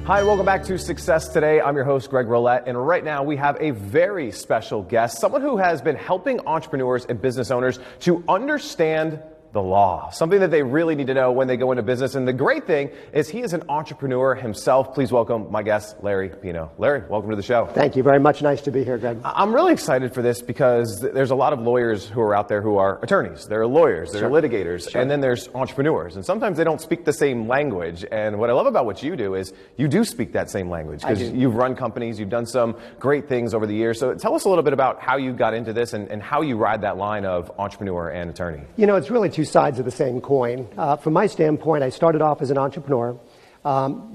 Hi, welcome back to Success Today. I'm your host, Greg Rollett, and right now we have a very special guest, someone who has been helping entrepreneurs and business owners to understand the law, something that they really need to know when they go into business. And the great thing is he is an entrepreneur himself. Please welcome my guest, Larry Pino. Larry, welcome to the show. Thank you very much. Nice to be here, Greg. I'm really excited for this because there's a lot of lawyers who are out there who are attorneys. There are lawyers, there are litigators, and then there's entrepreneurs. And sometimes they don't speak the same language. And what I love about what you do is you do speak that same language because you've run companies, you've done some great things over the years. So tell us a little bit about how you got into this and how you ride that line of entrepreneur and attorney. You know, it's really two sides of the same coin. From my standpoint, I started off as an entrepreneur,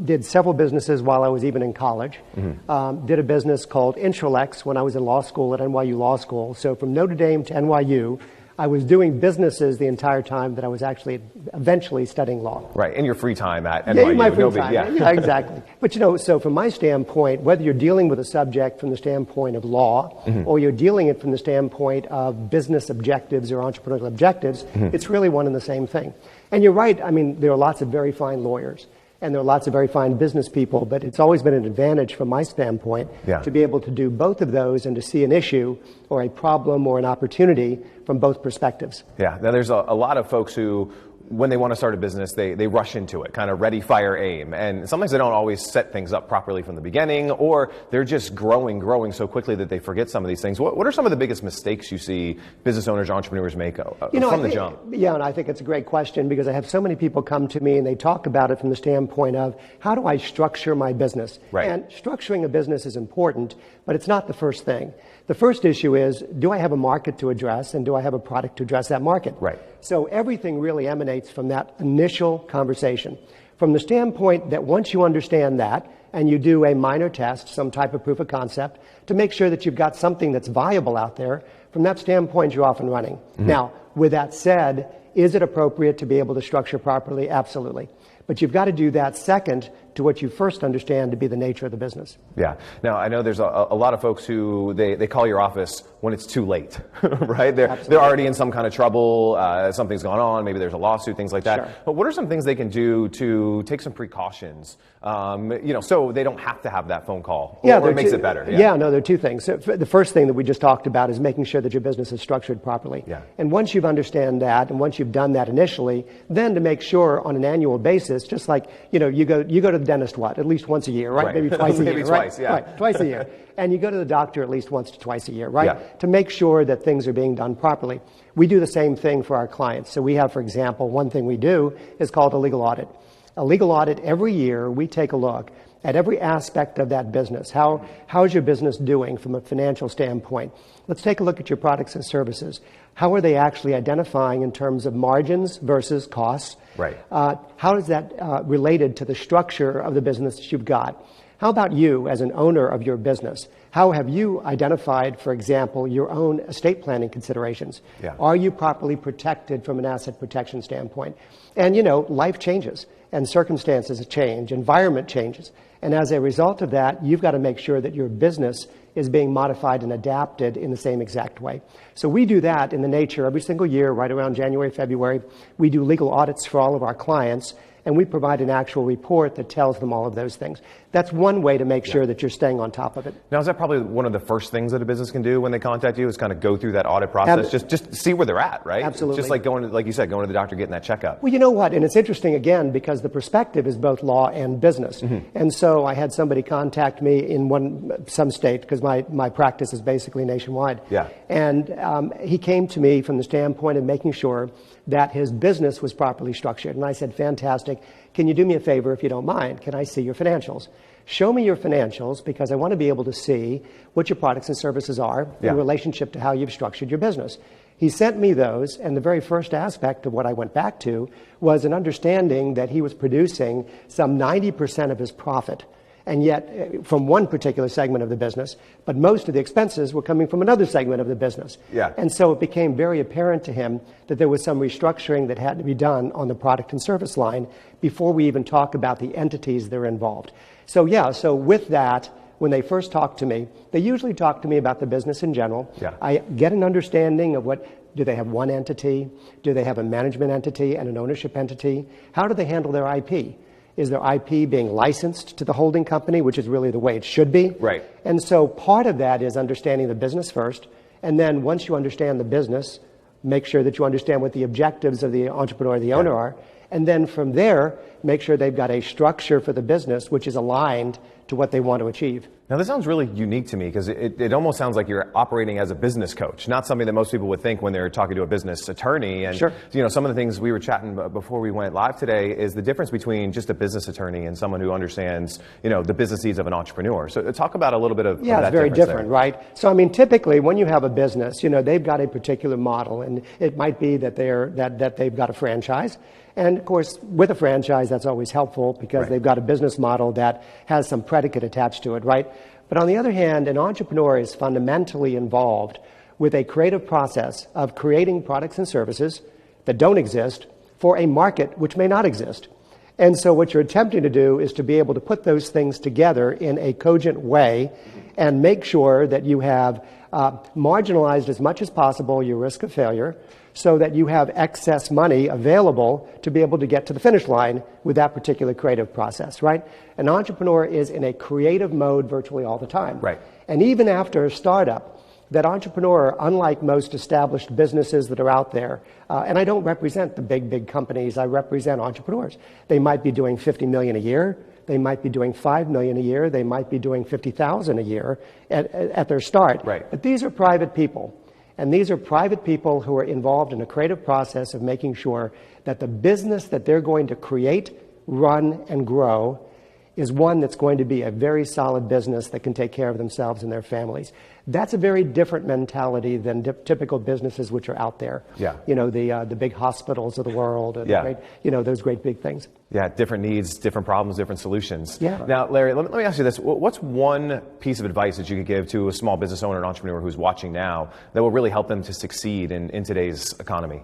did several businesses while I was even in college, did a business called Intralex when I was in law school at NYU Law School. So from Notre Dame to NYU, I was doing businesses the entire time that I was actually eventually studying law. Right, in your free time at NYU. In my free time, yeah, exactly. But you know, so from my standpoint, whether you're dealing with a subject from the standpoint of law, or you're dealing it from the standpoint of business objectives or entrepreneurial objectives, it's really one and the same thing. And you're right, I mean, there are lots of very fine lawyers, and there are lots of very fine business people, but it's always been an advantage from my standpoint to be able to do both of those and to see an issue or a problem or an opportunity from both perspectives. Yeah, now there's a lot of folks who, when they want to start a business, they rush into it, kind of ready, fire, aim. And sometimes they don't always set things up properly from the beginning, or they're just growing so quickly that they forget some of these things. What are some of the biggest mistakes you see business owners, entrepreneurs make from the jump? Yeah, and I think it's a great question because I have so many people come to me and they talk about it from the standpoint of how do I structure my business? Right. And structuring a business is important, but it's not the first thing. The first issue is, do I have a market to address and do I have a product to address that market? Right. So everything really emanates from that initial conversation. From the standpoint that once you understand that and you do a minor test, some type of proof of concept, to make sure that you've got something that's viable out there, from that standpoint, you're off and running. Now, with that said, is it appropriate to be able to structure properly? Absolutely. But you've got to do that second to what you first understand to be the nature of the business. Yeah. Now, I know there's a lot of folks who they call your office when it's too late, right? They're already in some kind of trouble, something's gone on, maybe there's a lawsuit, things like that. Sure. But what are some things they can do to take some precautions, so they don't have to have that phone call, or it makes it better? Yeah, no, there are two things. So the first thing that we just talked about is making sure that your business is structured properly. Yeah. And once you've understand that, and once you've done that initially, then to make sure on an annual basis, just like, you go to the dentist, at least once a year, right? Maybe twice a year, Maybe twice, right? yeah. Right, twice a year. And you go to the doctor at least once to twice a year, right? Yeah. To make sure that things are being done properly. We do the same thing for our clients. So we have, for example, one thing we do is called a legal audit. A legal audit, every year we take a look at every aspect of that business. How's your business doing from a financial standpoint? Let's take a look at your products and services. How are they actually identifying in terms of margins versus costs? Right. How is that related to the structure of the business that you've got? How about you as an owner of your business? How have you identified, for example, your own estate planning considerations? Yeah. Are you properly protected from an asset protection standpoint? And, life changes and circumstances change, environment changes. And as a result of that, you've got to make sure that your business is being modified and adapted in the same exact way. So we do that in the nature every single year, right around January, February. We do legal audits for all of our clients, and we provide an actual report that tells them all of those things. That's one way to make sure that you're staying on top of it. Now, is that probably one of the first things that a business can do when they contact you, is kind of go through that audit process, just see where they're at, right? Absolutely. Just like like you said, going to the doctor, getting that checkup. Well, you know what? And it's interesting, again, because the perspective is both law and business. And so I had somebody contact me in some state, because my practice is basically nationwide. Yeah. And he came to me from the standpoint of making sure that his business was properly structured. And I said, fantastic. Can you do me a favor if you don't mind? Can I see your financials? Show me your financials, because I want to be able to see what your products and services are in relationship to how you've structured your business. He sent me those, and the very first aspect of what I went back to was an understanding that he was producing some 90% of his profit, and yet from one particular segment of the business, but most of the expenses were coming from another segment of the business. Yeah. And so it became very apparent to him that there was some restructuring that had to be done on the product and service line before we even talk about the entities that are involved. So with that, when they first talk to me, they usually talk to me about the business in general. Yeah. I get an understanding of do they have one entity? Do they have a management entity and an ownership entity? How do they handle their IP? Is their IP being licensed to the holding company, which is really the way it should be? Right. And so part of that is understanding the business first. And then once you understand the business, make sure that you understand what the objectives of the entrepreneur or the owner are. And then from there, make sure they've got a structure for the business which is aligned to what they want to achieve. Now, this sounds really unique to me because it almost sounds like you're operating as a business coach, not something that most people would think when they're talking to a business attorney. And, Sure. you know, some of the things we were chatting before we went live today is the difference between just a business attorney and someone who understands, you know, the business needs of an entrepreneur. So talk about a little bit of Yeah, that it's very difference different, there. right? So, I mean, typically when you have a business, you know, they've got a particular model, and it might be that they've got a franchise. And of course, with a franchise, that's always helpful because they've got a business model that has some predicate attached to it, right? But on the other hand, an entrepreneur is fundamentally involved with a creative process of creating products and services that don't exist for a market which may not exist. And so what you're attempting to do is to be able to put those things together in a cogent way and make sure that you have marginalized as much as possible your risk of failure so that you have excess money available to be able to get to the finish line with that particular creative process, right? An entrepreneur is in a creative mode virtually all the time. Right. And even after a startup, that entrepreneur, unlike most established businesses that are out there, and I don't represent the big companies, I represent entrepreneurs. They might be doing 50 million a year, they might be doing 5 million a year, they might be doing 50,000 a year at their start. Right. But these are private people. And these are private people who are involved in a creative process of making sure that the business that they're going to create, run, and grow is one that's going to be a very solid business that can take care of themselves and their families. That's a very different mentality than typical businesses which are out there. Yeah. You know, the big hospitals of the world, and Yeah. great, you know, those great big things. Yeah, different needs, different problems, different solutions. Yeah. Now, Larry, let me ask you this. What's one piece of advice that you could give to a small business owner and entrepreneur who's watching now that will really help them to succeed in today's economy?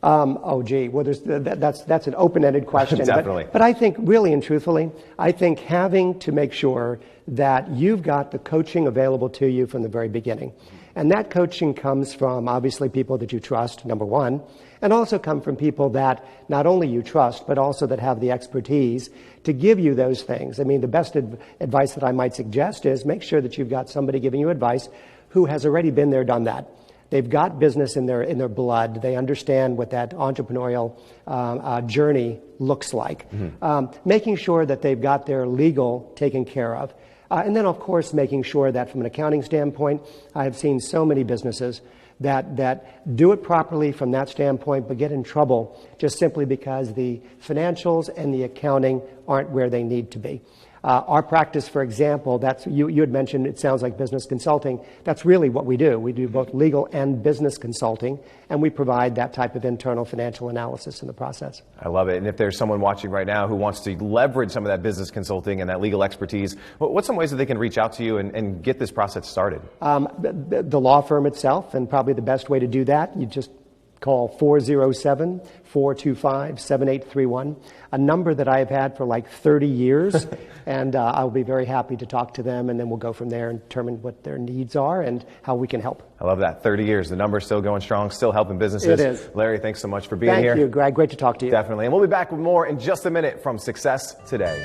Well, that's an open-ended question. Definitely. But I think, really and truthfully, I think having to make sure that you've got the coaching available to you from the very beginning. And that coaching comes from, obviously, people that you trust, number one, and also come from people that not only you trust, but also that have the expertise to give you those things. I mean, the best advice that I might suggest is make sure that you've got somebody giving you advice who has already been there, done that. They've got business in their blood. They understand what that entrepreneurial journey looks like. Making sure that they've got their legal taken care of. And then, of course, making sure that from an accounting standpoint, I have seen so many businesses that do it properly from that standpoint, but get in trouble just simply because the financials and the accounting aren't where they need to be. Our practice, for example, that's you had mentioned it sounds like business consulting. That's really what we do. We do both legal and business consulting, and we provide that type of internal financial analysis in the process. I love it. And if there's someone watching right now who wants to leverage some of that business consulting and that legal expertise, what's some ways that they can reach out to you and get this process started? The law firm itself, and probably the best way to do that, you just call 407-425-7831, a number that I have had for like 30 years, and I'll be very happy to talk to them, and then we'll go from there and determine what their needs are and how we can help. I love that. 30 years. The number's still going strong, still helping businesses. It is. Larry, thanks so much for being here. Thank you, Greg. Great to talk to you. Definitely. And we'll be back with more in just a minute from Success Today.